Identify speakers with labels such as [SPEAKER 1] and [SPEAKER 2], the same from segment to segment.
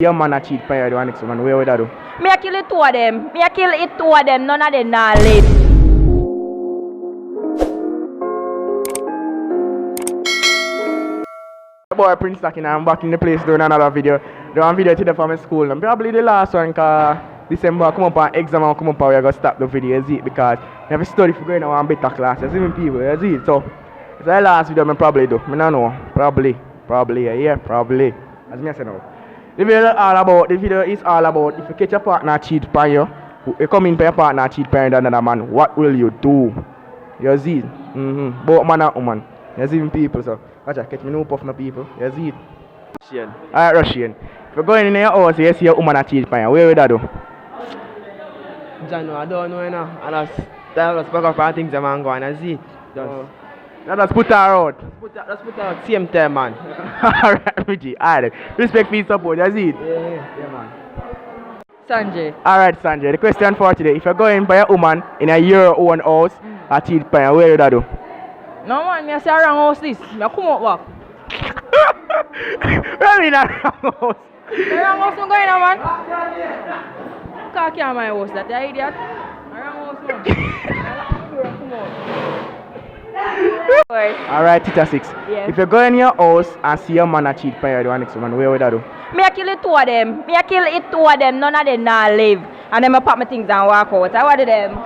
[SPEAKER 1] Your man a cheat by the next woman, where would I do?
[SPEAKER 2] Me a kill it two of them. Me a kill it two of them. None of them not live.
[SPEAKER 1] Boy, Princ Zach, I'm back in the place doing another video. Doing a video today from my school. And probably the last one because December I come up on exam and come up and we're going to stop the video, you see it? Because I have a study for going to one better class, you see me people, you see it? So, it's the last video I probably do. I don't know. Probably, yeah, probably. As me I say now. The video is all about if you catch a partner cheat by you come in by your partner cheat by another man, what will you do? You see? Both man and woman. You see me people, so watch out, catch me no puff no people. You see it? Russian. Alright, Russian. If you're going in your house, you see a woman a cheat by you, where would I do?
[SPEAKER 3] John, I don't know, you know. I just back up on things that man going and see.
[SPEAKER 1] Let's put her out.
[SPEAKER 3] Let's put her out same time, man.
[SPEAKER 1] Alright, Richie. Alright. Respect for your support, you see it?
[SPEAKER 3] Yeah, man.
[SPEAKER 2] Sanjay.
[SPEAKER 1] Alright, Sanjay. The question for today, if you're going by a woman in your own house, a cheat by you, where would I do?
[SPEAKER 2] No man, me a say wrong house this. Me a come out back.
[SPEAKER 1] What do you mean a wrong house?
[SPEAKER 2] The wrong house I'm going on, man. Can't carry my house, that you idiot. The wrong house, man. Come on.
[SPEAKER 1] Alright, Tita 6.
[SPEAKER 2] Yeah.
[SPEAKER 1] If you go in your house and see your man a cheat by you, the next woman, where would I do?
[SPEAKER 2] Me a kill it two of them. Me a kill it two of them. None of them not live. And then I pack my things and walk out. I want them.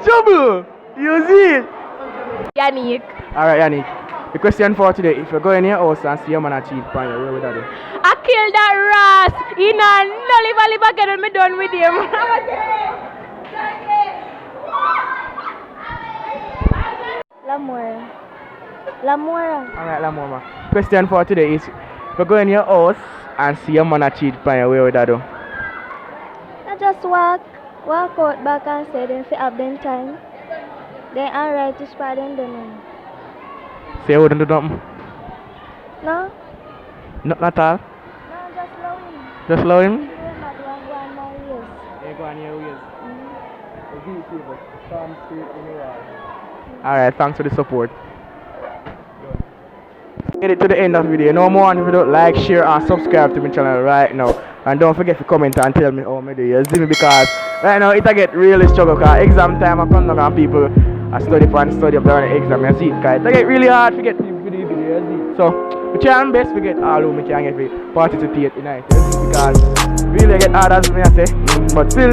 [SPEAKER 1] Trouble! You see it?
[SPEAKER 2] Yannick.
[SPEAKER 1] Alright, Yannick. The question for today, if you go in your house and see your man a cheat by you, where would I do?
[SPEAKER 2] I killed that ras. He not live again and me done with him.
[SPEAKER 4] L'amore.
[SPEAKER 1] Alright, Lamoma. Question for today is, if you go in your house and see your man a cheat by you, where would I do?
[SPEAKER 4] I just walk out back and say them fi have them time. Then alright to spot them done.
[SPEAKER 1] Say you wouldn't do nothing?
[SPEAKER 4] No?
[SPEAKER 1] Nothing at all?
[SPEAKER 4] No, just love him.
[SPEAKER 1] Just love him?
[SPEAKER 4] Yeah, not one more years.
[SPEAKER 1] Yeah, go on your ways. Alright, thanks for the support. Made it to the end of the video. No more, if you don't like, share and subscribe to my channel right now. And don't forget to comment and tell me how me do you see me, because right now it get really struggle because exam time I come down and people I study for and study up there on the exam, you see it, because it get really hard to get the video, you see. So we try our best to get all who we can get to participate in it, you see, because really get hard as me I say. But still,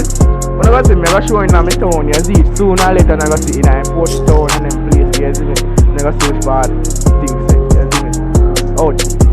[SPEAKER 1] when I go see me, I go show in my town, you see it. Sooner or later I go see it in a Port town and them place, you see me. I go see which part things say, you see me. Out.